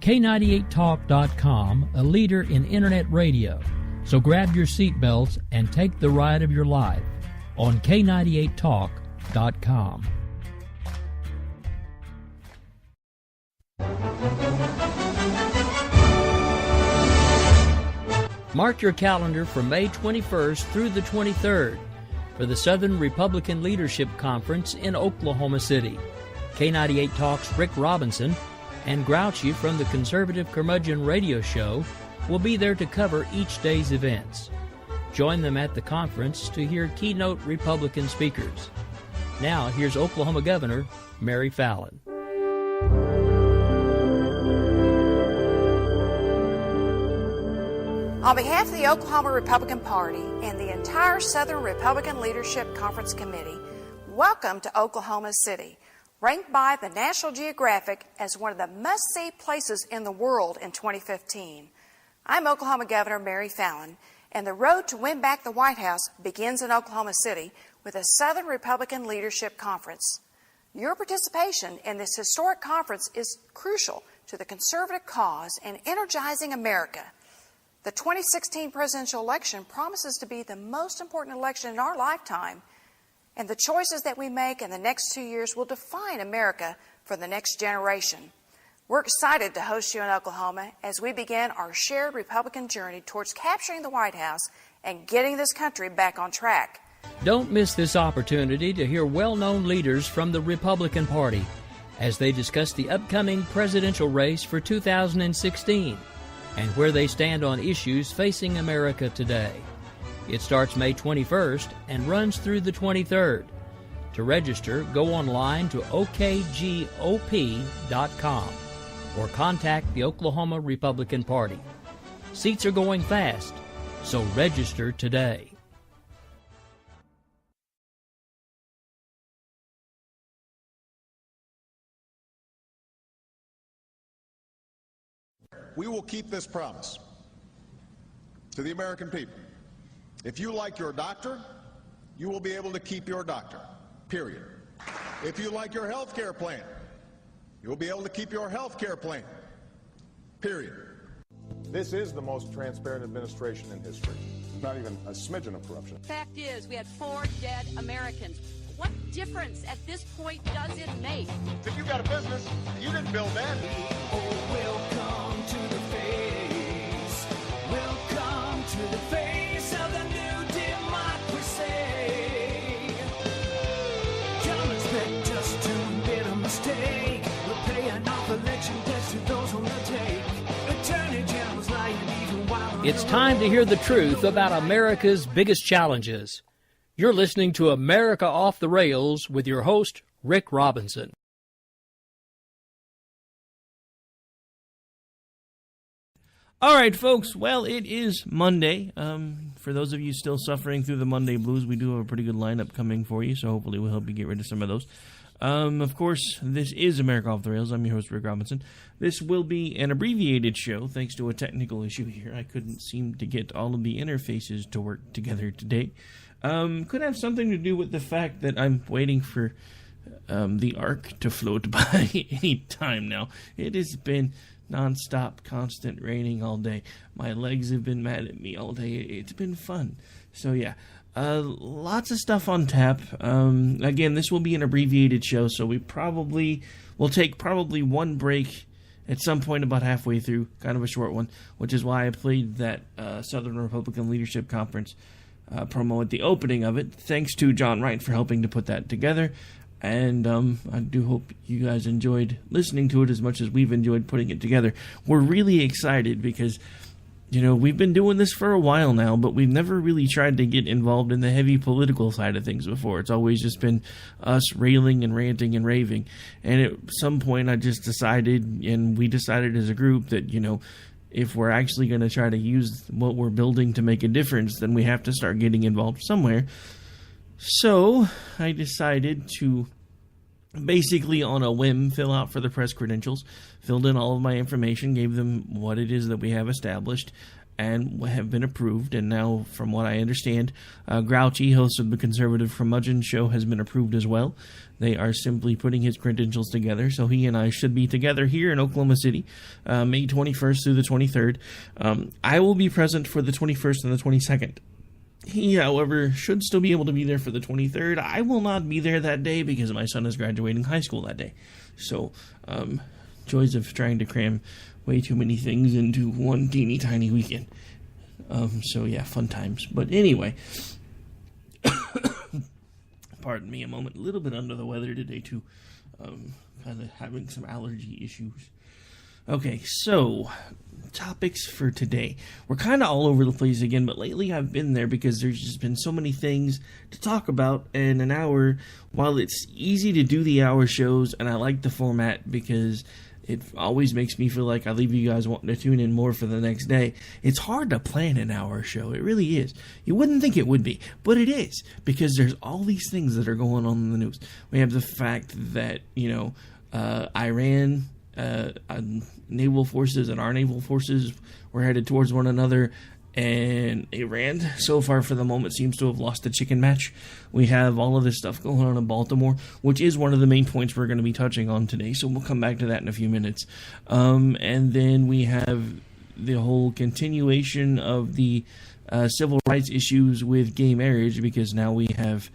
K98talk.com, a leader in internet radio. So grab your seatbelts and take the ride of your life on K98talk.com. Mark your calendar for May 21st through the 23rd for the Southern Republican Leadership Conference in Oklahoma City. K98 Talk's Rick Robinson and Grouchy from the Conservative Curmudgeon radio show will be there to cover each day's events. Join them at the conference to hear keynote Republican speakers. Now, here's Oklahoma Governor Mary Fallin. On behalf of the Oklahoma Republican Party and the entire Southern Republican Leadership Conference Committee, welcome to Oklahoma City, ranked by the National Geographic as one of the must-see places in the world in 2015. I'm Oklahoma Governor Mary Fallin, and the road to win back the White House begins in Oklahoma City with a Southern Republican Leadership Conference. Your participation in this historic conference is crucial to the conservative cause and energizing America. The 2016 presidential election promises to be the most important election in our lifetime, and the choices that we make in the next 2 years will define America for the next generation. We're excited to host you in Oklahoma as we begin our shared Republican journey towards capturing the White House and getting this country back on track. Don't miss this opportunity to hear well-known leaders from the Republican Party as they discuss the upcoming presidential race for 2016 and where they stand on issues facing America today. It starts May 21st and runs through the 23rd. To register, go online to okgop.com or contact the Oklahoma Republican Party. Seats are going fast, so register today. We will keep this promise to the American people. If you like your doctor, you will be able to keep your doctor, period. If you like your health care plan, you will be able to keep your health care plan, period. This is the most transparent administration in history. Not even a smidgen of corruption. Fact is, we had 4 dead Americans. What difference at this point does it make? If you got a business, you didn't build that. Oh, welcome to the face. Welcome to the face of the new democracy. Come expect us to admit a mistake. We're paying off election debts to those on the take. Attorney General's lying even while It's time to hear the truth about America's biggest challenges. You're listening to America Off the Rails with your host, Rick Robinson. All right, folks. Well, it is Monday. For those of you still suffering through the Monday blues, we do have a pretty good lineup coming for you, so hopefully we'll help you get rid of some of those. Of course, this is America Off the Rails. I'm your host, Rick Robinson. This will be an abbreviated show, thanks to a technical issue here. I couldn't seem to get all of the interfaces to work together today. Could have something to do with the fact that I'm waiting for the Ark to float by any time now. It has been nonstop, constant raining all day. My legs have been mad at me all day. It's been fun. So yeah, lots of stuff on tap. Again, this will be an abbreviated show, so we will take one break at some point about halfway through, kind of a short one, which is why I played that Southern Republican Leadership Conference promo at the opening of it. Thanks to John Wright for helping to put that together. And I do hope you guys enjoyed listening to it as much as we've enjoyed putting it together. We're really excited because, we've been doing this for a while now, but we've never really tried to get involved in the heavy political side of things before. It's always just been us railing and ranting and raving. And at some point I just decided, and we decided as a group that, if we're actually going to try to use what we're building to make a difference, then we have to start getting involved somewhere. So I decided to basically on a whim fill out for the press credentials, filled in all of my information, gave them what it is that we have established, and have been approved. And now, from what I understand, Grouchy, host of the Conservative Curmudgeon Show, has been approved as well. They are simply putting his credentials together, so he and I should be together here in Oklahoma City, May 21st through the 23rd. I will be present for the 21st and the 22nd. He, however, should still be able to be there for the 23rd. I will not be there that day because my son is graduating high school that day. So, joys of trying to cram way too many things into one teeny tiny weekend. So yeah, fun times. But anyway, pardon me a moment. A little bit under the weather today too. Kind of having some allergy issues. Okay, so topics for today. We're kind of all over the place again, but lately I've been there because there's just been so many things to talk about in an hour. While it's easy to do the hour shows, and I like the format because it always makes me feel like I leave you guys wanting to tune in more for the next day. It's hard to plan an hour show. It really is. You wouldn't think it would be, but it is, because there's all these things that are going on in the news. We have the fact that, Iran, naval forces and our naval forces were headed towards one another, and Iran, so far for the moment, seems to have lost the chicken match. We have all of this stuff going on in Baltimore, which is one of the main points we're going to be touching on today, so we'll come back to that in a few minutes. And then we have the whole continuation of the civil rights issues with gay marriage, because now we have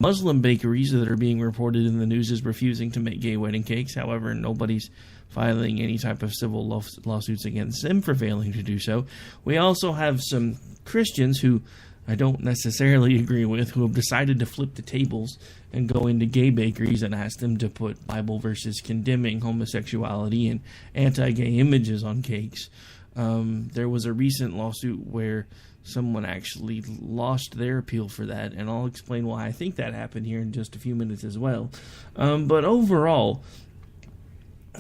Muslim bakeries that are being reported in the news as refusing to make gay wedding cakes. However, nobody's filing any type of civil lawsuits against them for failing to do so. We also have some Christians who I don't necessarily agree with, who have decided to flip the tables and go into gay bakeries and ask them to put Bible verses condemning homosexuality and anti-gay images on cakes. There was a recent lawsuit where someone actually lost their appeal for that, and I'll explain why I think that happened here in just a few minutes as well. But overall,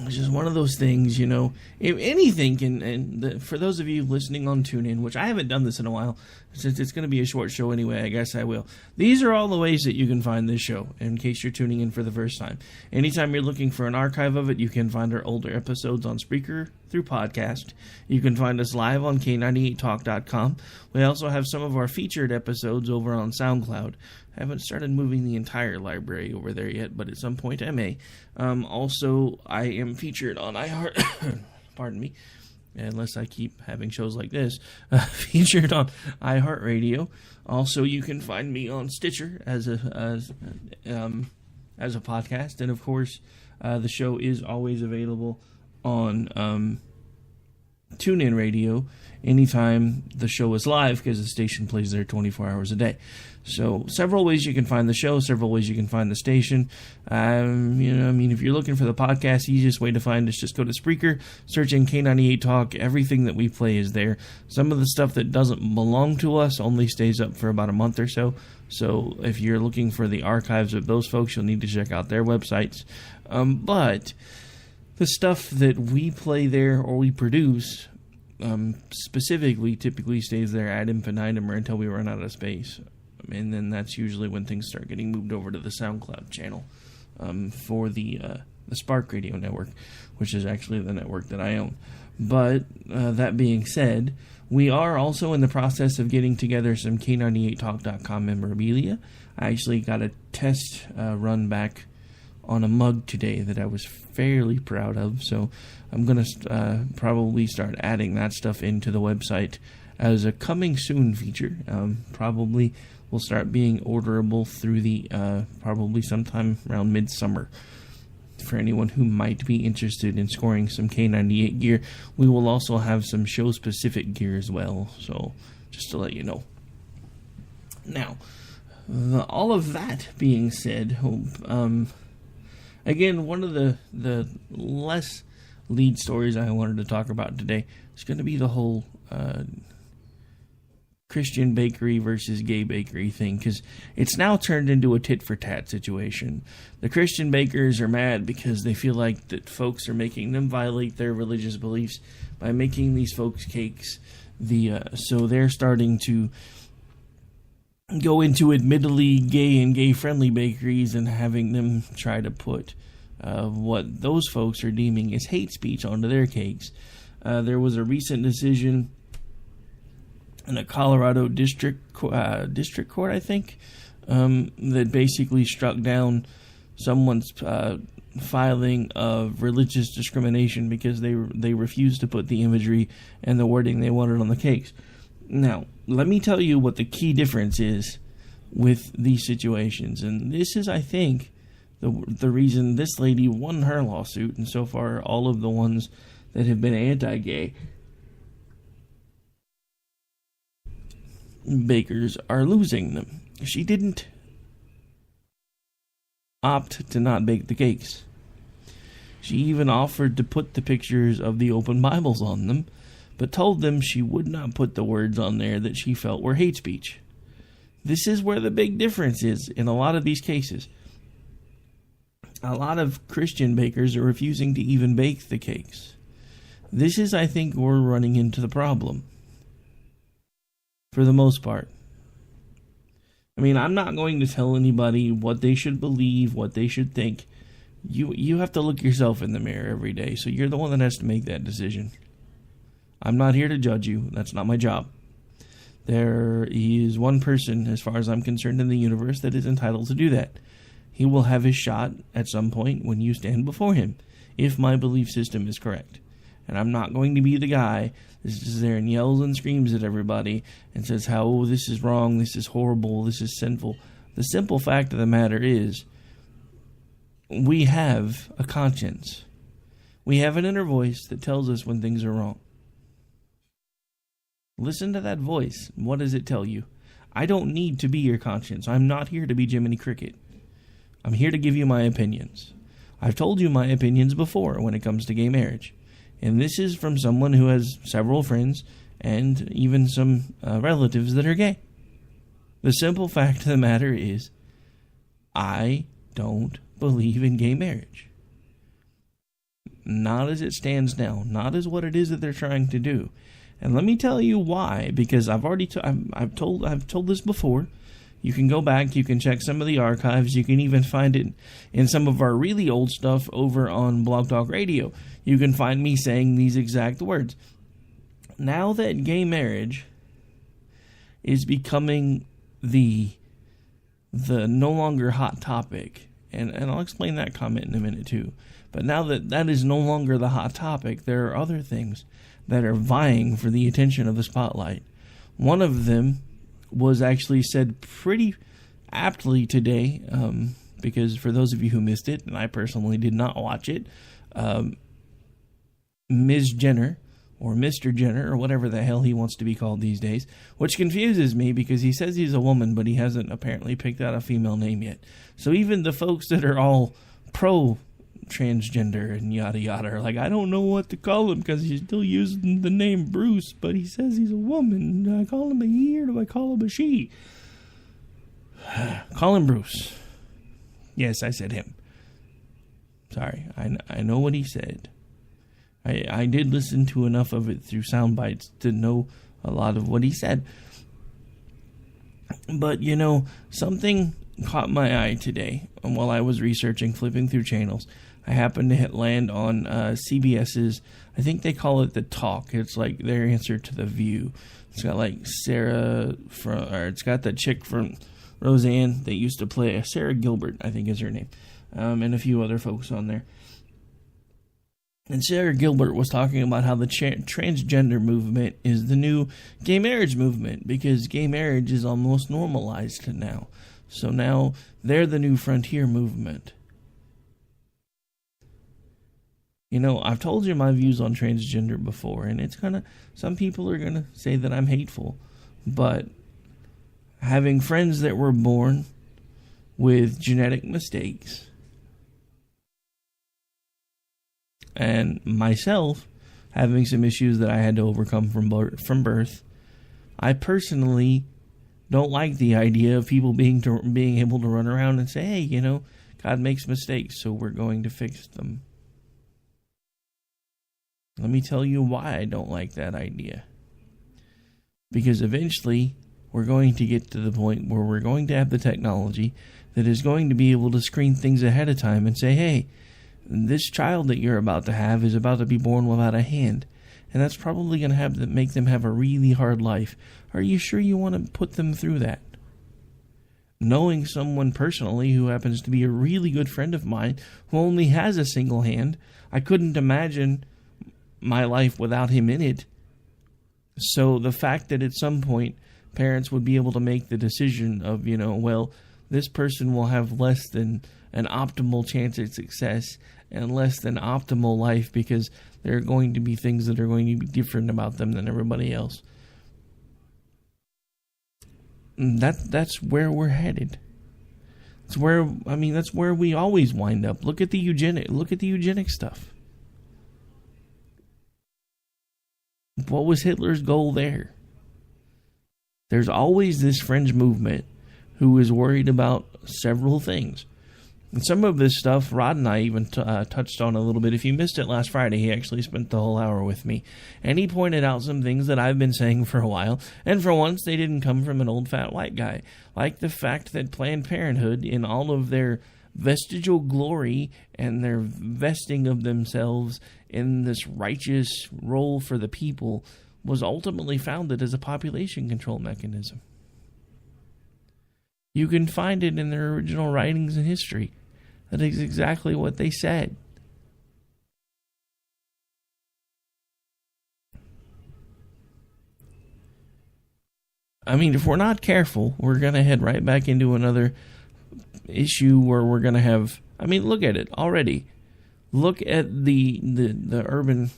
it's just one of those things, if anything can, and for those of you listening on TuneIn, which I haven't done this in a while, since it's going to be a short show anyway, I guess I will. These are all the ways that you can find this show, in case you're tuning in for the first time. Anytime you're looking for an archive of it, you can find our older episodes on Spreaker through podcast. You can find us live on K98talk.com. We also have some of our featured episodes over on SoundCloud. I haven't started moving the entire library over there yet, but at some point I may. Also, I am featured on iHeart... pardon me. Unless I keep having shows like this, featured on iHeartRadio. Also, you can find me on Stitcher as a podcast, and of course, the show is always available on TuneIn Radio anytime the show is live, because the station plays there 24 hours a day. So, several ways you can find the show, several ways you can find the station. If you're looking for the podcast, the easiest way to find us, just go to Spreaker, search in K98 Talk. Everything that we play is there. Some of the stuff that doesn't belong to us only stays up for about a month or so. So, if you're looking for the archives of those folks, you'll need to check out their websites. But the stuff that we play there or we produce specifically typically stays there ad infinitum or until we run out of space. And then that's usually when things start getting moved over to the SoundCloud channel for the Spark Radio Network, which is actually the network that I own. But that being said, we are also in the process of getting together some K98talk.com memorabilia. I actually got a test run back on a mug today that I was fairly proud of, so I'm going to probably start adding that stuff into the website as a coming soon feature. Probably will start being orderable through the probably sometime around midsummer. For anyone who might be interested in scoring some K98 gear, we will also have some show-specific gear as well, so just to let you know. Now, all of that being said, again, one of the less lead stories I wanted to talk about today is going to be the whole Christian bakery versus gay bakery thing, because it's now turned into a tit-for-tat situation. The Christian bakers are mad because they feel like that folks are making them violate their religious beliefs by making these folks cakes. So they're starting to go into admittedly gay and gay-friendly bakeries and having them try to put what those folks are deeming as hate speech onto their cakes. There was a recent decision in a Colorado district court, I think, that basically struck down someone's filing of religious discrimination because they refused to put the imagery and the wording they wanted on the cakes. Now, let me tell you what the key difference is with these situations, and this is, I think, the reason this lady won her lawsuit, and so far all of the ones that have been anti-gay bakers are losing them. She didn't opt to not bake the cakes. She even offered to put the pictures of the open Bibles on them, but told them she would not put the words on there that she felt were hate speech. This is where the big difference is in a lot of these cases. A lot of Christian bakers are refusing to even bake the cakes. This is, I think, where we're running into the problem. For the most part. I mean, I'm not going to tell anybody what they should believe, what they should think. You have to look yourself in the mirror every day, so you're the one that has to make that decision. I'm not here to judge you. That's not my job. There is one person, as far as I'm concerned, in the universe that is entitled to do that. He will have his shot at some point when you stand before him, if my belief system is correct. And I'm not going to be the guy that sits there and yells and screams at everybody and says how, oh, this is wrong, this is horrible, this is sinful. The simple fact of the matter is, we have a conscience. We have an inner voice that tells us when things are wrong. Listen to that voice. What does it tell you? I don't need to be your conscience. I'm not here to be Jiminy Cricket. I'm here to give you my opinions. I've told you my opinions before when it comes to gay marriage. And this is from someone who has several friends and even some relatives that are gay. The simple fact of the matter is, I don't believe in gay marriage. Not as it stands now. Not as what it is that they're trying to do. And let me tell you why. Because I've already I've told this before. You can go back. You can check some of the archives. You can even find it in some of our really old stuff over on Blog Talk Radio. You can find me saying these exact words. Now that gay marriage is becoming the no longer hot topic, and I'll explain that comment in a minute too, but now that is no longer the hot topic, there are other things that are vying for the attention of the spotlight. One of them was actually said pretty aptly today, because for those of you who missed it, and I personally did not watch it, Ms. Jenner, or Mr. Jenner, or whatever the hell he wants to be called these days, which confuses me because he says he's a woman, but he hasn't apparently picked out a female name yet. So even the folks that are all pro-transgender and yada yada are like, I don't know what to call him because he's still using the name Bruce, but he says he's a woman. Do I call him a he or do I call him a she? Call him Bruce. Yes, I said him. Sorry, I know what he said. I did listen to enough of it through sound bites to know a lot of what he said. But, you know, something caught my eye today while I was researching, flipping through channels. I happened to land on CBS's, I think they call it The Talk. It's like their answer to The View. It's got like it's got that chick from Roseanne that used to play, Sarah Gilbert, I think is her name, and a few other folks on there. And Sarah Gilbert was talking about how the transgender movement is the new gay marriage movement because gay marriage is almost normalized now. So now they're the new frontier movement. You know, I've told you my views on transgender before, and it's some people are going to say that I'm hateful. But having friends that were born with genetic mistakes, and myself having some issues that I had to overcome from birth, I personally don't like the idea of people being able to run around and say, hey, you know, God makes mistakes, so we're going to fix them. Let me tell you why I don't like that idea. Because eventually, we're going to get to the point where we're going to have the technology that is going to be able to screen things ahead of time and say, hey, this child that you're about to have is about to be born without a hand. and that's probably going to make them have a really hard life. Are you sure you want to put them through that? Knowing someone personally who happens to be a really good friend of mine who only has a single hand, I couldn't imagine my life without him in it. So the fact that at some point parents would be able to make the decision of, well, this person will have less than an optimal chance at success and less than optimal life because there are going to be things that are going to be different about them than everybody else. That's where we're headed. That's where we always wind up. Look at the eugenic stuff. What was Hitler's goal there? There's always this fringe movement who is worried about several things. And some of this stuff, Rod and I even touched on a little bit. If you missed it last Friday, he actually spent the whole hour with me. And he pointed out some things that I've been saying for a while. And for once, they didn't come from an old fat white guy. Like the fact that Planned Parenthood, in all of their vestigial glory and their vesting of themselves in this righteous role for the people, was ultimately founded as a population control mechanism. You can find it in their original writings in history. That is exactly what they said. I mean, if we're not careful, we're going to head right back into another issue where we're going to have... I mean, look at it already. Look at the urban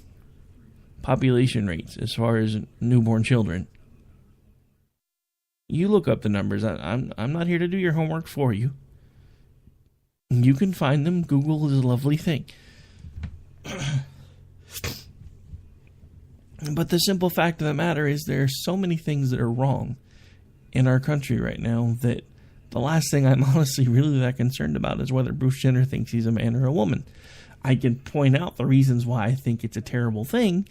population rates as far as newborn children. You look up the numbers. I'm not here to do your homework for you. You can find them. Google is a lovely thing. But the simple fact of the matter is there are so many things that are wrong in our country right now that the last thing I'm honestly really that concerned about is whether Bruce Jenner thinks he's a man or a woman. I can point out the reasons why I think it's a terrible thing,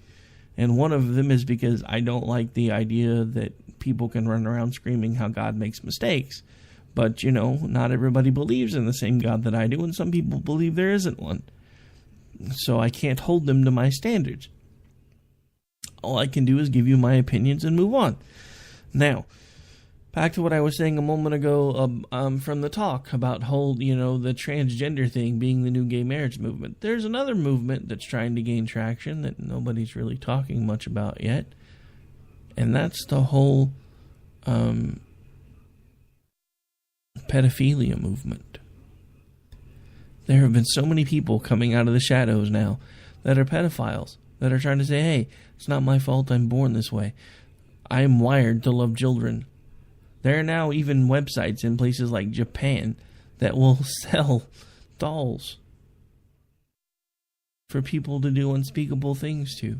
and one of them is because I don't like the idea that people can run around screaming how God makes mistakes. But, not everybody believes in the same God that I do, and some people believe there isn't one. So I can't hold them to my standards. All I can do is give you my opinions and move on. Now, back to what I was saying a moment ago from the talk about the transgender thing being the new gay marriage movement. There's another movement that's trying to gain traction that nobody's really talking much about yet. And that's the whole pedophilia movement. There have been so many people coming out of the shadows now that are pedophiles, that are trying to say, hey, it's not my fault I'm born this way. I am wired to love children. There are now even websites in places like Japan that will sell dolls for people to do unspeakable things to.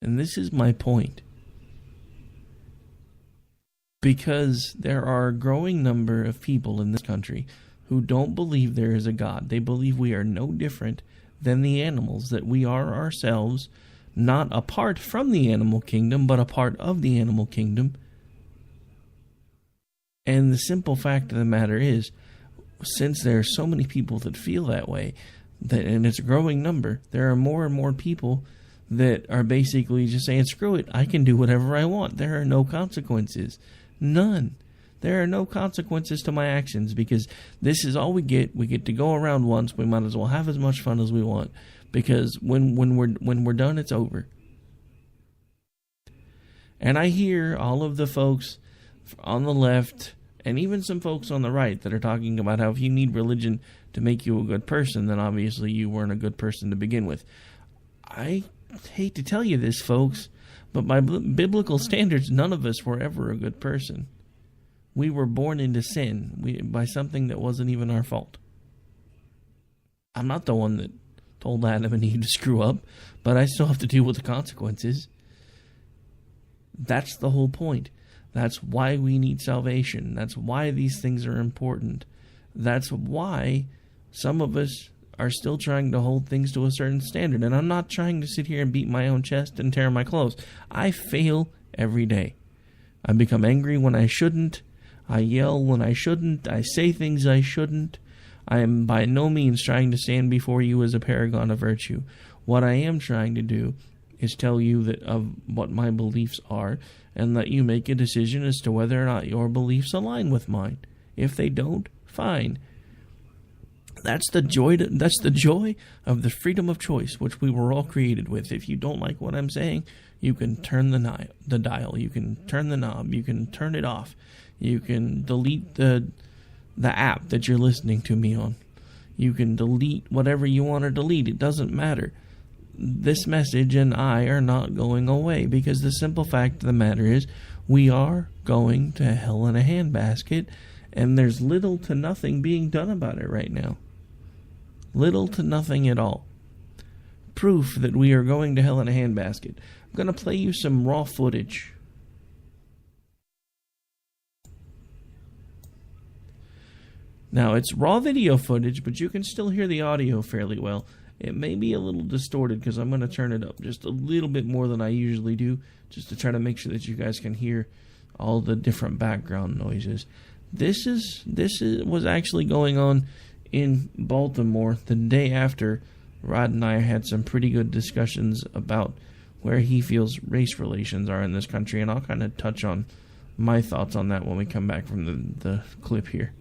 And this is my point. Because there are a growing number of people in this country who don't believe there is a God. They believe we are no different than the animals, that we are ourselves not apart from the animal kingdom, but a part of the animal kingdom. And the simple fact of the matter is, since there are so many people that feel that way, and it's a growing number, there are more and more people that are basically just saying, screw it, I can do whatever I want. There are no consequences. None. There are no consequences to my actions because this is all we get. We get to go around once. We might as well have as much fun as we want because when we're done, it's over. And I hear all of the folks on the left and even some folks on the right that are talking about how if you need religion to make you a good person, then obviously you weren't a good person to begin with. I hate to tell you this, folks, but by biblical standards, none of us were ever a good person. We were born into sin by something that wasn't even our fault. I'm not the one that told Adam and Eve to screw up, but I still have to deal with the consequences. That's the whole point. That's why we need salvation. That's why these things are important. That's why some of us are still trying to hold things to a certain standard. And I'm not trying to sit here and beat my own chest and tear my clothes. I fail every day. I become angry when I shouldn't. I yell when I shouldn't. I say things I shouldn't. I am by no means trying to stand before you as a paragon of virtue. What I am trying to do is tell you that of what my beliefs are, and let you make a decision as to whether or not your beliefs align with mine. If they don't, fine. That's the joy of the freedom of choice, which we were all created with. If you don't like what I'm saying, you can turn the dial, you can turn the knob, you can turn it off, you can delete the app that you're listening to me on. You can delete whatever you want to delete. It doesn't matter. This message and I are not going away, because the simple fact of the matter is we are going to hell in a handbasket, and there's little to nothing being done about it right now. Little to nothing at all. Proof that we are going to hell in a handbasket. I'm going to play you some raw footage. Now, it's raw video footage, but you can still hear the audio fairly well. It may be a little distorted because I'm going to turn it up just a little bit more than I usually do, just to try to make sure that you guys can hear all the different background noises. This was actually going on in Baltimore the day after Rod and I had some pretty good discussions about where he feels race relations are in this country, and I'll kind of touch on my thoughts on that when we come back from the clip here.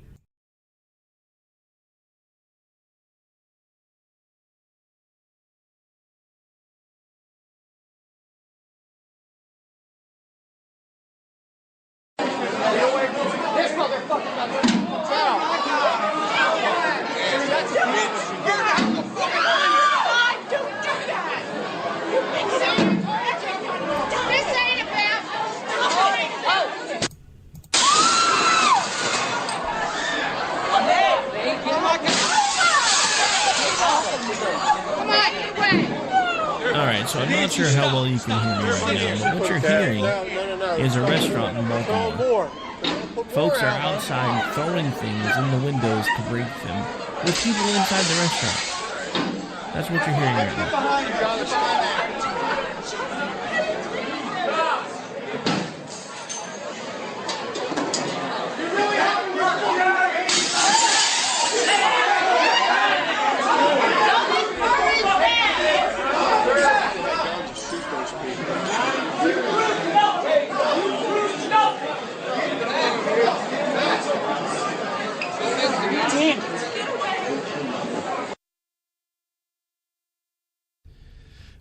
Alright, so I'm not sure how well you can hear me right now, but what you're hearing is a restaurant in Baltimore. Folks are outside throwing things in the windows to break them with people inside the restaurant. That's what you're hearing right now.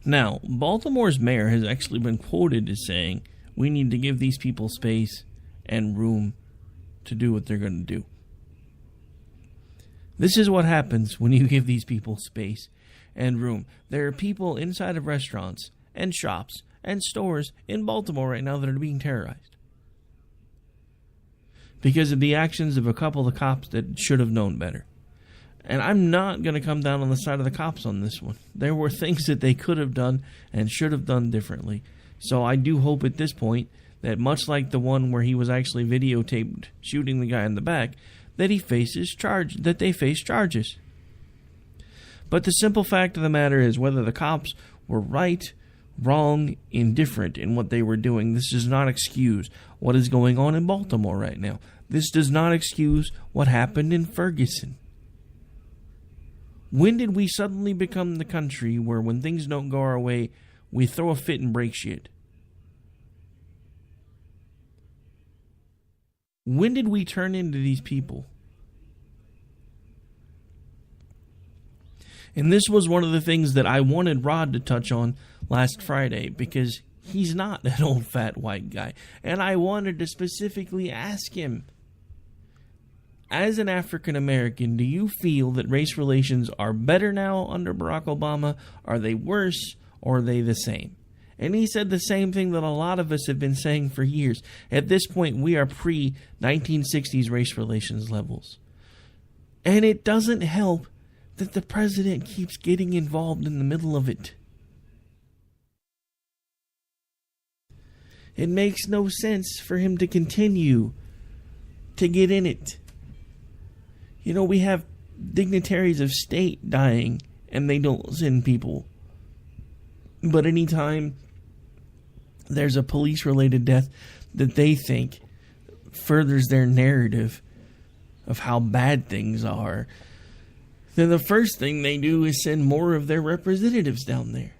Now, Baltimore's mayor has actually been quoted as saying, we need to give these people space and room to do what they're going to do. This is what happens when you give these people space and room. There are people inside of restaurants and shops and stores in Baltimore right now that are being terrorized because of the actions of a couple of cops that should have known better. And I'm not going to come down on the side of the cops on this one. There were things that they could have done and should have done differently. So I do hope at this point that, much like the one where he was actually videotaped shooting the guy in the back, that they face charges. But the simple fact of the matter is, whether the cops were right, wrong, indifferent in what they were doing, this does not excuse what is going on in Baltimore right now. This does not excuse what happened in Ferguson. When did we suddenly become the country where when things don't go our way, we throw a fit and break shit? When did we turn into these people? And this was one of the things that I wanted Rod to touch on last Friday, because he's not an old fat white guy. And I wanted to specifically ask him, as an African American, do you feel that race relations are better now under Barack Obama? Are they worse, or are they the same? And he said the same thing that a lot of us have been saying for years. At this point, we are pre-1960s race relations levels. And it doesn't help that the president keeps getting involved in the middle of it. It makes no sense for him to continue to get in it. You know, we have dignitaries of state dying, and they don't send people. But anytime there's a police-related death that they think furthers their narrative of how bad things are, then the first thing they do is send more of their representatives down there.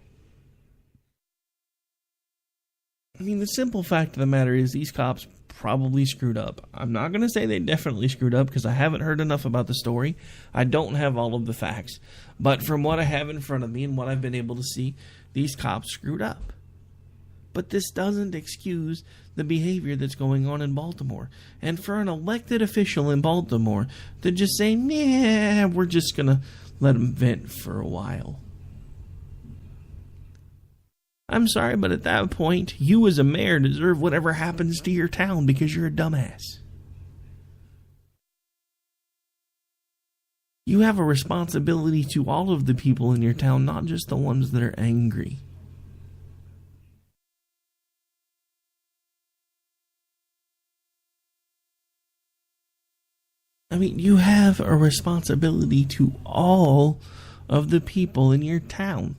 I mean, the simple fact of the matter is these cops probably screwed up. I'm not going to say they definitely screwed up because I haven't heard enough about the story. I don't have all of the facts. But from what I have in front of me and what I've been able to see, these cops screwed up. But this doesn't excuse the behavior that's going on in Baltimore. And for an elected official in Baltimore to just say, nah, we're just going to let them vent for a while. I'm sorry, but at that point, you as a mayor deserve whatever happens to your town because you're a dumbass. You have a responsibility to all of the people in your town, not just the ones that are angry. I mean, you have a responsibility to all of the people in your town.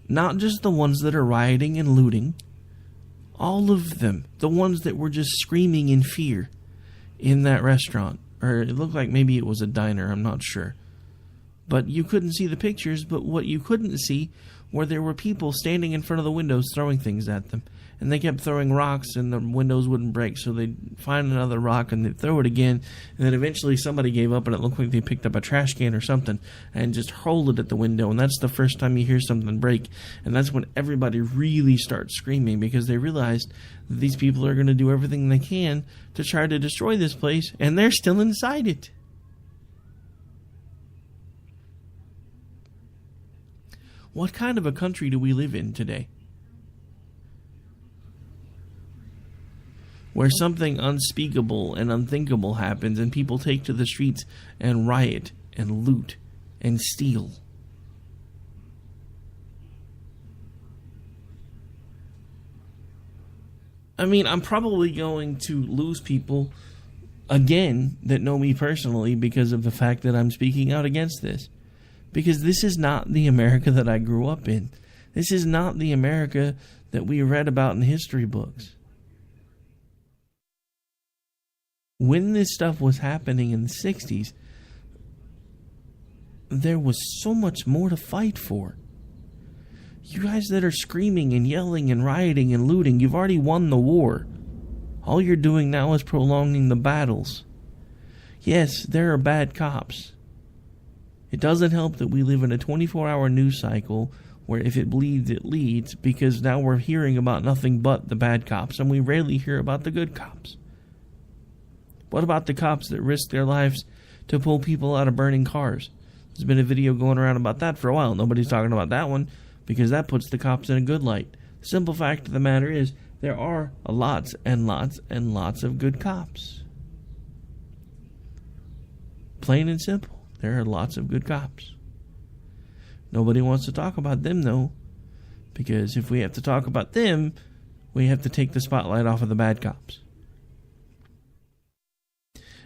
Not just the ones that are rioting and looting. All of them. The ones that were just screaming in fear in that restaurant. Or it looked like maybe it was a diner, I'm not sure. But you couldn't see the pictures, but what you couldn't see were there were people standing in front of the windows throwing things at them. And they kept throwing rocks and the windows wouldn't break, so they'd find another rock and they'd throw it again. And then eventually somebody gave up and it looked like they picked up a trash can or something and just hurled it at the window. And that's the first time you hear something break. And that's when everybody really starts screaming because they realized that these people are going to do everything they can to try to destroy this place, and they're still inside it. What kind of a country do we live in today? Where something unspeakable and unthinkable happens and people take to the streets and riot and loot and steal. I mean, I'm probably going to lose people again that know me personally because of the fact that I'm speaking out against this. Because this is not the America that I grew up in. This is not the America that we read about in history books. When this stuff was happening in the 60s, there was so much more to fight for. You guys that are screaming and yelling and rioting and looting, you've already won the war. All you're doing now is prolonging the battles. Yes, there are bad cops. It doesn't help that we live in a 24-hour news cycle where if it bleeds, it leads, because now we're hearing about nothing but the bad cops, and we rarely hear about the good cops. What about the cops that risk their lives to pull people out of burning cars? There's been a video going around about that for a while. Nobody's talking about that one because that puts the cops in a good light. The simple fact of the matter is there are lots and lots and lots of good cops. Plain and simple. There are lots of good cops. Nobody wants to talk about them, though, because if we have to talk about them, we have to take the spotlight off of the bad cops.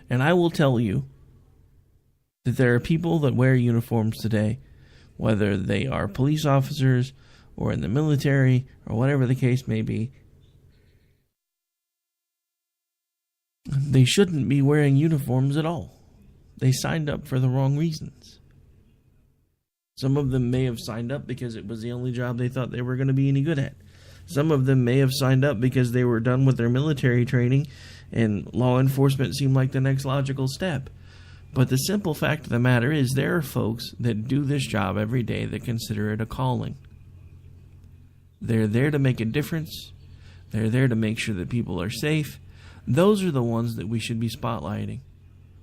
And I will tell you that there are people that wear uniforms today, whether they are police officers or in the military or whatever the case may be. They shouldn't be wearing uniforms at all. They signed up for the wrong reasons. Some of them may have signed up because it was the only job they thought they were going to be any good at. Some of them may have signed up because they were done with their military training and law enforcement seemed like the next logical step. But the simple fact of the matter is there are folks that do this job every day that consider it a calling. They're there to make a difference. They're there to make sure that people are safe. Those are the ones that we should be spotlighting,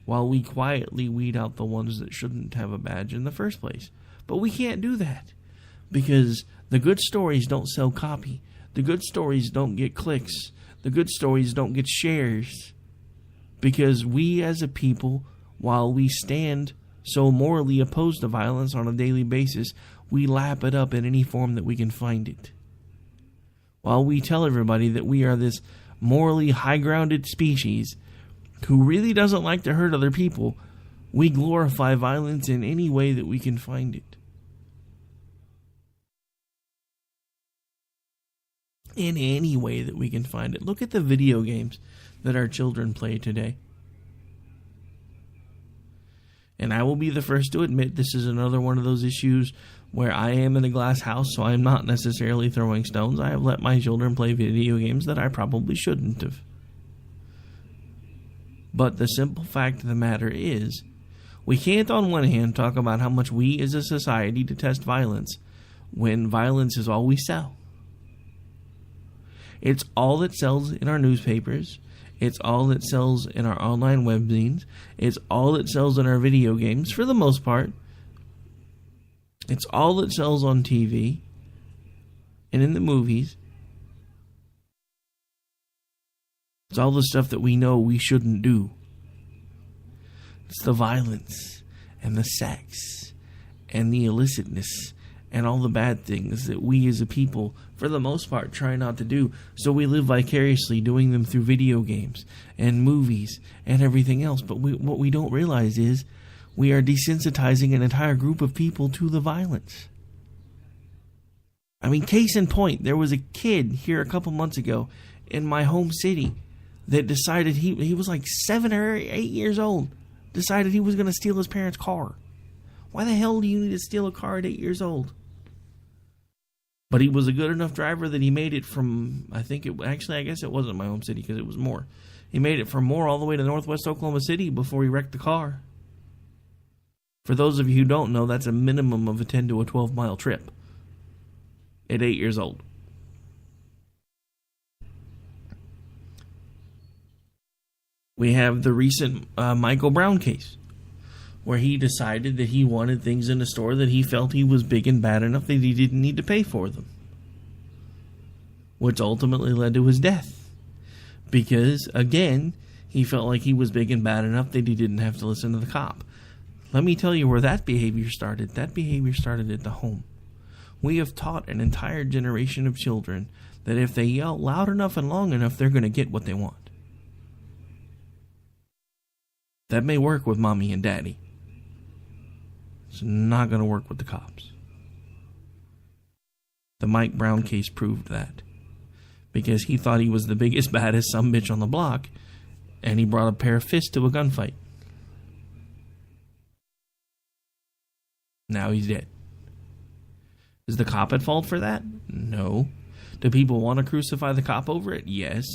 while we quietly weed out the ones that shouldn't have a badge in the first place. But we can't do that because the good stories don't sell copy. The good stories don't get clicks. The good stories don't get shares. Because we as a people, while we stand so morally opposed to violence on a daily basis, we lap it up in any form that we can find it. While we tell everybody that we are this morally high-grounded species who really doesn't like to hurt other people, we glorify violence in any way that we can find it. In any way that we can find it. Look at the video games that our children play today. And I will be the first to admit this is another one of those issues where I am in a glass house, so I'm not necessarily throwing stones. I have let my children play video games that I probably shouldn't have. But the simple fact of the matter is, we can't on one hand talk about how much we as a society detest violence when violence is all we sell. It's all that sells in our newspapers. It's all that sells in our online webzines. It's all that sells in our video games, for the most part. It's all that sells on TV and in the movies. It's all the stuff that we know we shouldn't do. It's the violence and the sex and the illicitness and all the bad things that we as a people, for the most part, try not to do. So we live vicariously doing them through video games and movies and everything else. But what we don't realize is we are desensitizing an entire group of people to the violence. I mean, case in point, there was a kid here a couple months ago in my home city that decided he was like 7 or 8 years old, decided he was going to steal his parents' car. Why the hell do you need to steal a car at 8 years old? But he was a good enough driver that he made it from, I guess it wasn't my home city because it was Moore. He made it from Moore all the way to northwest Oklahoma City before he wrecked the car. For those of you who don't know, that's a minimum of a 10 to a 12 mile trip at 8 years old. We have the recent Michael Brown case, where he decided that he wanted things in a store that he felt he was big and bad enough that he didn't need to pay for them. Which ultimately led to his death. Because, again, he felt like he was big and bad enough that he didn't have to listen to the cop. Let me tell you where that behavior started. That behavior started at the home. We have taught an entire generation of children that if they yell loud enough and long enough, they're going to get what they want. That may work with mommy and daddy. It's not going to work with the cops. The Mike Brown case proved that. Because he thought he was the biggest, baddest sumbitch on the block, and he brought a pair of fists to a gunfight. Now he's dead. Is the cop at fault for that? No. Do people want to crucify the cop over it? Yes.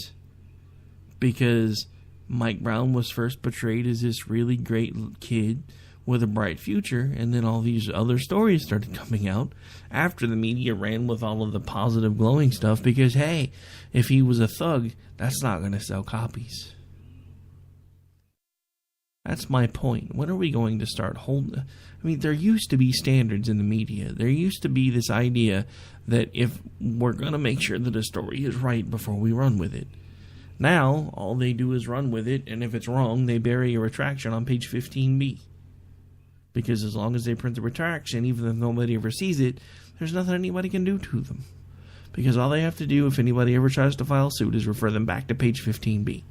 Because Mike Brown was first portrayed as this really great kid with a bright future, and then all these other stories started coming out after the media ran with all of the positive glowing stuff because, hey, if he was a thug, that's not going to sell copies. That's my point. When are we going to start holding... I mean, there used to be standards in the media. There used to be this idea that if we're going to make sure that a story is right before we run with it. Now, all they do is run with it, and if it's wrong, they bury a retraction on page 15B. Because as long as they print the retraction, even if nobody ever sees it, there's nothing anybody can do to them. Because all they have to do if anybody ever tries to file suit is refer them back to page 15B,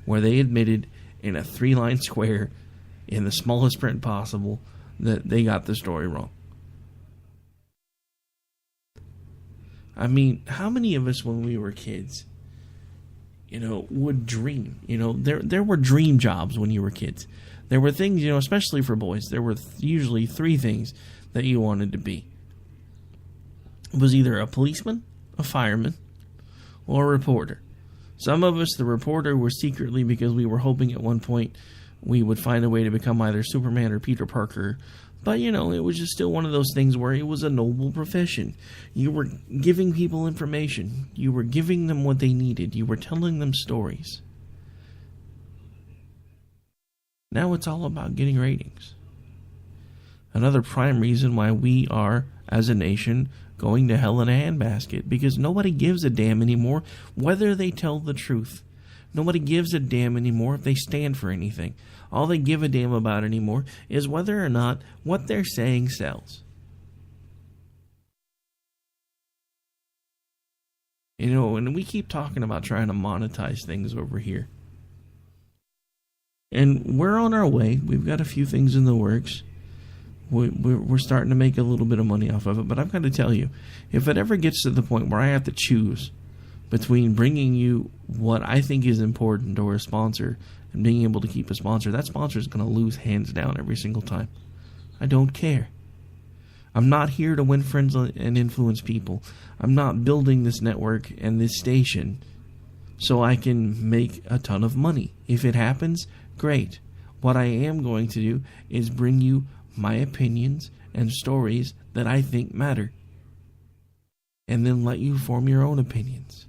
where they admitted in a 3-line square in the smallest print possible that they got the story wrong. I mean, how many of us when we were kids, would dream? There were dream jobs when you were kids. There were things, especially for boys, there were usually 3 things that you wanted to be. It was either a policeman, a fireman, or a reporter. Some of us, the reporter, were secretly because we were hoping at one point we would find a way to become either Superman or Peter Parker. But, it was just still one of those things where it was a noble profession. You were giving people information. You were giving them what they needed. You were telling them stories. Now it's all about getting ratings. Another prime reason why we are, as a nation, going to hell in a handbasket. Because nobody gives a damn anymore whether they tell the truth. Nobody gives a damn anymore if they stand for anything. All they give a damn about anymore is whether or not what they're saying sells. And we keep talking about trying to monetize things over here. And we're on our way. We've got a few things in the works. We're starting to make a little bit of money off of it. But I've got to tell you, if it ever gets to the point where I have to choose between bringing you what I think is important or a sponsor and being able to keep a sponsor, that sponsor is going to lose hands down every single time. I don't care. I'm not here to win friends and influence people. I'm not building this network and this station so I can make a ton of money. If it happens, great. What I am going to do is bring you my opinions and stories that I think matter, and then let you form your own opinions.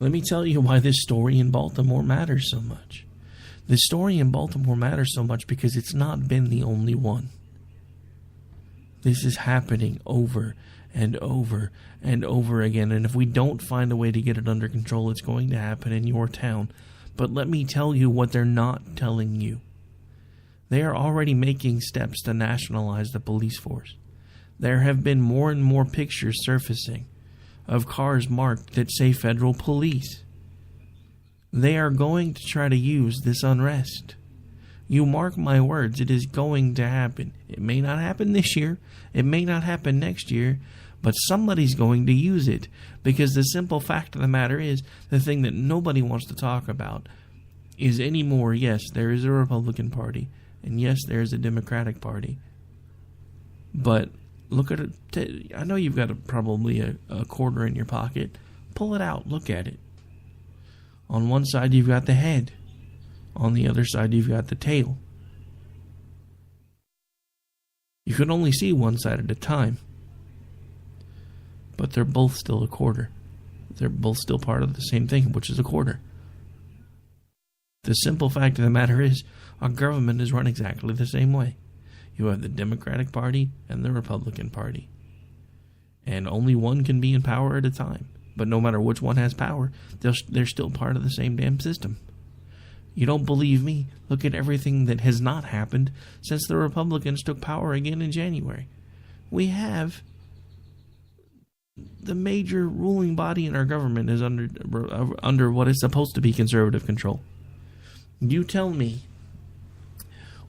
Let me tell you why this story in Baltimore matters so much. The story in Baltimore matters so much because it's not been the only one. This is happening over and over and over again, and if we don't find a way to get it under control, it's going to happen in your town. But let me tell you what they're not telling you. They are already making steps to nationalize the police force. There have been more and more pictures surfacing of cars marked that say federal police. They are going to try to use this unrest. You mark my words, it is going to happen. It may not happen this year, it may not happen next year, but somebody's going to use it, because the simple fact of the matter is, the thing that nobody wants to talk about is anymore, yes, there is a Republican Party, and yes, there is a Democratic Party, but look at it. I know you've got probably a quarter in your pocket. Pull it out, look at it. On one side you've got the head, on the other side you've got the tail. You can only see one side at a time, but they're both still a quarter. They're both still part of the same thing, which is a quarter. The simple fact of the matter is, our government is run exactly the same way. You have the Democratic Party and the Republican Party, and only one can be in power at a time. But no matter which one has power, they're still part of the same damn system. You don't believe me? Look at everything that has not happened since the Republicans took power again in January. We have the major ruling body in our government is under what is supposed to be conservative control. You tell me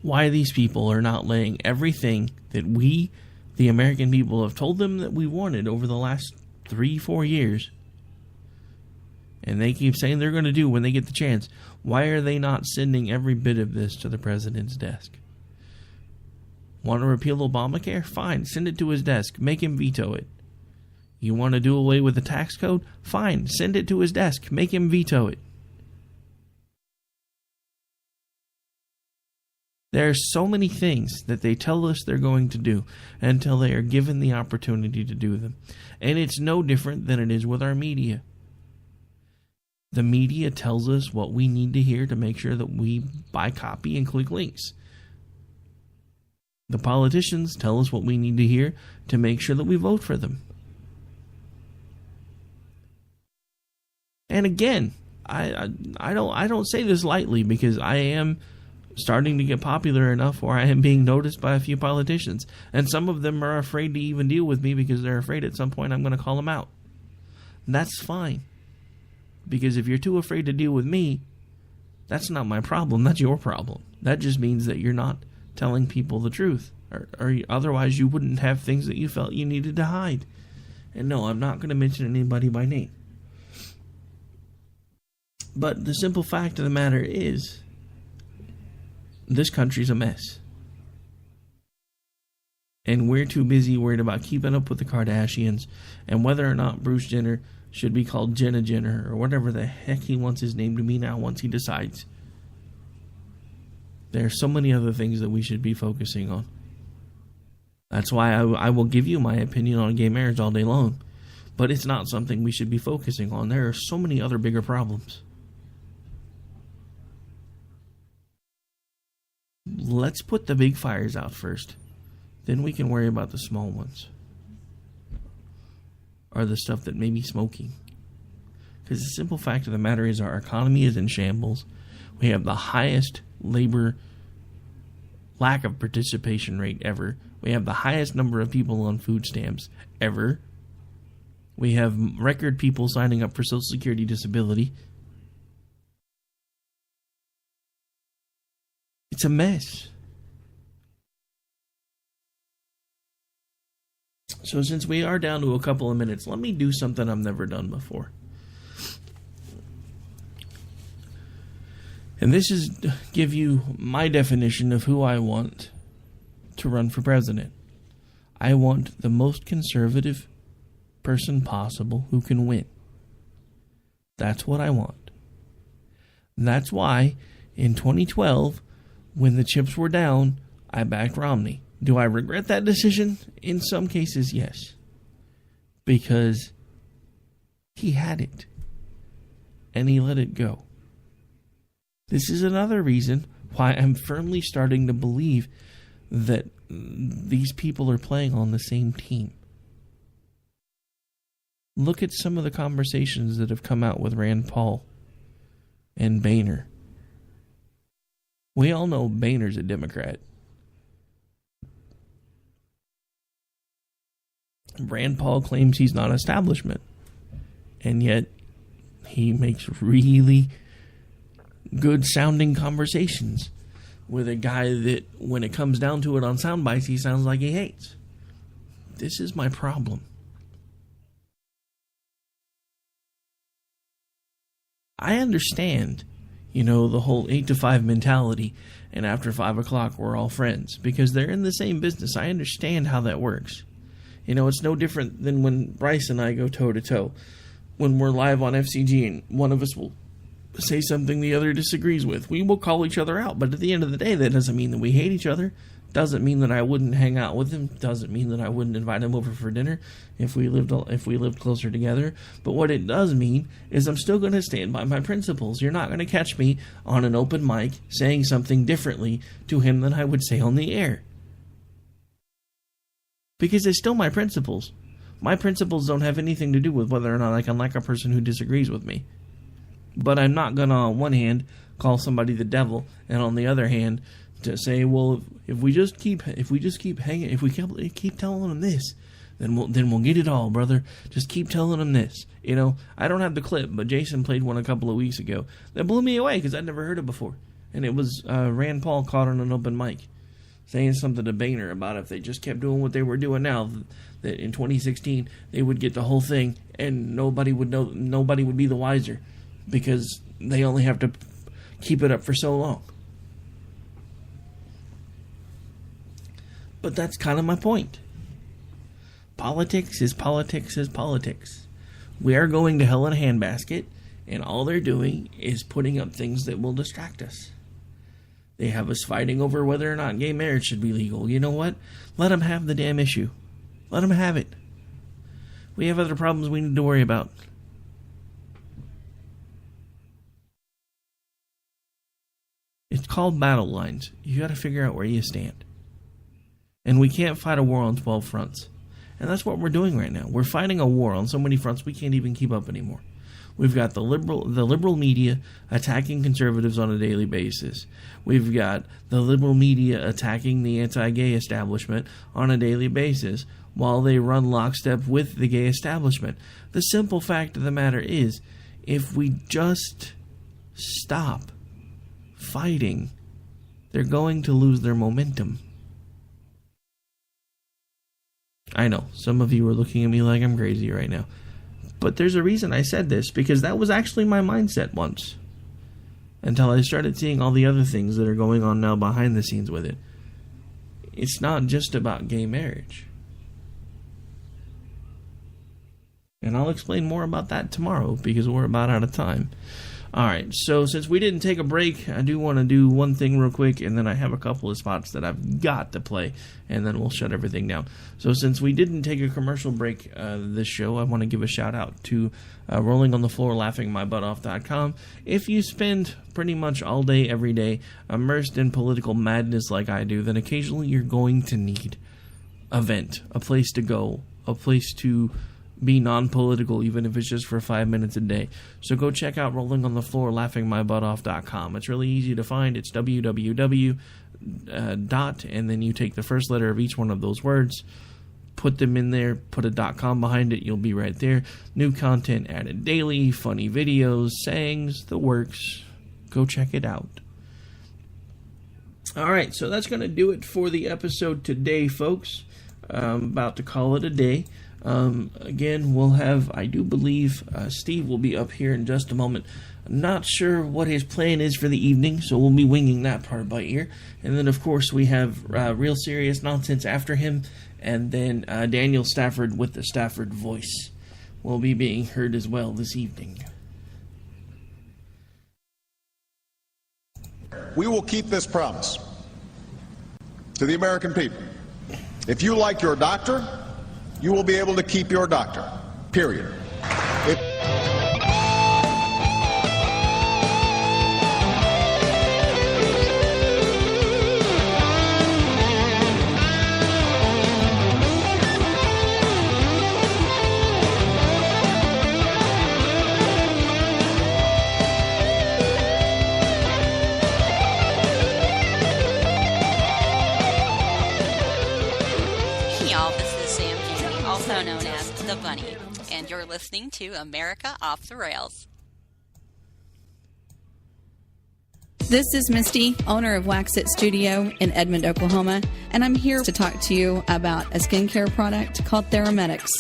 why these people are not laying everything that we, the American people, have told them that we wanted over the last 3-4 years, and they keep saying they're going to do when they get the chance. Why are they not sending every bit of this to the president's desk? Want to repeal Obamacare? Fine, send it to his desk. Make him veto it. You want to do away with the tax code? Fine, send it to his desk. Make him veto it. There are so many things that they tell us they're going to do until they are given the opportunity to do them. And it's no different than it is with our media. The media tells us what we need to hear to make sure that we buy copy and click links. The politicians tell us what we need to hear to make sure that we vote for them. And again, I don't say this lightly, because I am starting to get popular enough where I am being noticed by a few politicians. And some of them are afraid to even deal with me because they're afraid at some point I'm going to call them out. And that's fine. Because if you're too afraid to deal with me, that's not my problem, that's your problem. That just means that you're not telling people the truth. Or otherwise you wouldn't have things that you felt you needed to hide. And no, I'm not going to mention anybody by name. But the simple fact of the matter is, this country's a mess. And we're too busy worried about keeping up with the Kardashians and whether or not Bruce Jenner should be called Jenna Jenner or whatever the heck he wants his name to be now once he decides. There are so many other things that we should be focusing on. That's why I will give you my opinion on gay marriage all day long. But it's not something we should be focusing on. There are so many other bigger problems. Let's put the big fires out first. Then we can worry about the small ones. Or the stuff that may be smoking. Because the simple fact of the matter is our economy is in shambles. We have the highest labor lack of participation rate ever. We have the highest number of people on food stamps ever. We have record people signing up for Social Security disability. It's a mess. So since we are down to a couple of minutes, let me do something I've never done before. And this is give you my definition of who I want to run for president. I want the most conservative person possible who can win. That's what I want. And that's why in 2012, when the chips were down, I backed Romney. Do I regret that decision? In some cases, yes. Because he had it. And he let it go. This is another reason why I'm firmly starting to believe that these people are playing on the same team. Look at some of the conversations that have come out with Rand Paul and Boehner. We all know Boehner's a Democrat. Rand Paul claims he's not establishment. And yet, he makes really good sounding conversations with a guy that, when it comes down to it on sound bites, he sounds like he hates. This is my problem. I understand, the whole 8 to 5 mentality, and after 5 o'clock we're all friends, because they're in the same business. I understand how that works. It's no different than when Bryce and I go toe to toe. When we're live on FCG and one of us will say something the other disagrees with, we will call each other out. But at the end of the day, that doesn't mean that we hate each other. Doesn't mean that I wouldn't hang out with him. Doesn't mean that I wouldn't invite him over for dinner if we lived closer together. But what it does mean is I'm still going to stand by my principles. You're not going to catch me on an open mic saying something differently to him than I would say on the air. Because it's still my principles. My principles don't have anything to do with whether or not I can like a person who disagrees with me. But I'm not going to, on one hand, call somebody the devil, and on the other hand, to say, well, if we keep telling them this, then we'll get it all, brother. Just keep telling them this. I don't have the clip, but Jason played one a couple of weeks ago that blew me away because I'd never heard it before, and it was Rand Paul caught on an open mic saying something to Boehner about if they just kept doing what they were doing now, that in 2016 they would get the whole thing and nobody would be the wiser because they only have to keep it up for so long. But that's kind of my point. Politics is politics is politics. We are going to hell in a handbasket, and all they're doing is putting up things that will distract us. They have us fighting over whether or not gay marriage should be legal. You know what? Let them have the damn issue. Let them have it. We have other problems we need to worry about. It's called battle lines. You got to figure out where you stand. And we can't fight a war on 12 fronts. And that's what we're doing right now. We're fighting a war on so many fronts we can't even keep up anymore. We've got the liberal media attacking conservatives on a daily basis. We've got the liberal media attacking the anti-gay establishment on a daily basis while they run lockstep with the gay establishment. The simple fact of the matter is, if we just stop fighting, they're going to lose their momentum. I know, some of you are looking at me like I'm crazy right now. But there's a reason I said this, because that was actually my mindset once. Until I started seeing all the other things that are going on now behind the scenes with it. It's not just about gay marriage. And I'll explain more about that tomorrow, because we're about out of time. Alright, so since we didn't take a break, I do want to do one thing real quick, and then I have a couple of spots that I've got to play, and then we'll shut everything down. So since we didn't take a commercial break this show, I want to give a shout out to Rolling on the Floor, LaughingMyButtOff.com. If you spend pretty much all day, every day, immersed in political madness like I do, then occasionally you're going to need a vent, a place to go, a place to be non-political, even if it's just for 5 minutes a day. So go check out Rolling on the Floor, LaughingMyButtOff.com. It's really easy to find. It's www. And then you take the first letter of each one of those words, put them in there, put a .com behind it, you'll be right there. New content added daily, funny videos, sayings, the works. Go check it out. Alright, so that's going to do it for the episode today, folks. about to call it a day. Again, we'll have, I do believe, Steve will be up here in just a moment. I'm not sure what his plan is for the evening, so we'll be winging that part by ear. And then, of course, we have Real Serious Nonsense after him, and then Daniel Stafford with the Stafford Voice will be being heard as well this evening. We will keep this promise to the American people. If you like your doctor, you will be able to keep your doctor, period. Also known as The Bunny, and you're listening to America Off the Rails. This is Misty, owner of Wax It Studio in Edmond, Oklahoma, and I'm here to talk to you about a skincare product called Theramedics.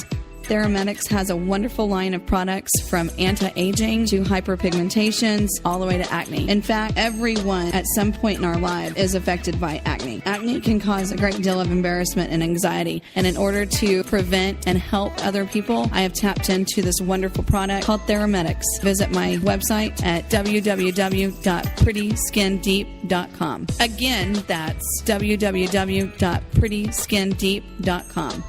Theramedics has a wonderful line of products from anti-aging to hyperpigmentations all the way to acne. In fact, everyone at some point in our life is affected by acne. Acne can cause a great deal of embarrassment and anxiety, and in order to prevent and help other people, I have tapped into this wonderful product called Theramedics. Visit my website at www.prettyskindeep.com. Again, that's www.prettyskindeep.com.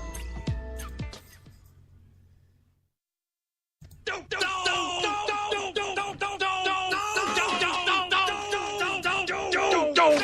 Don't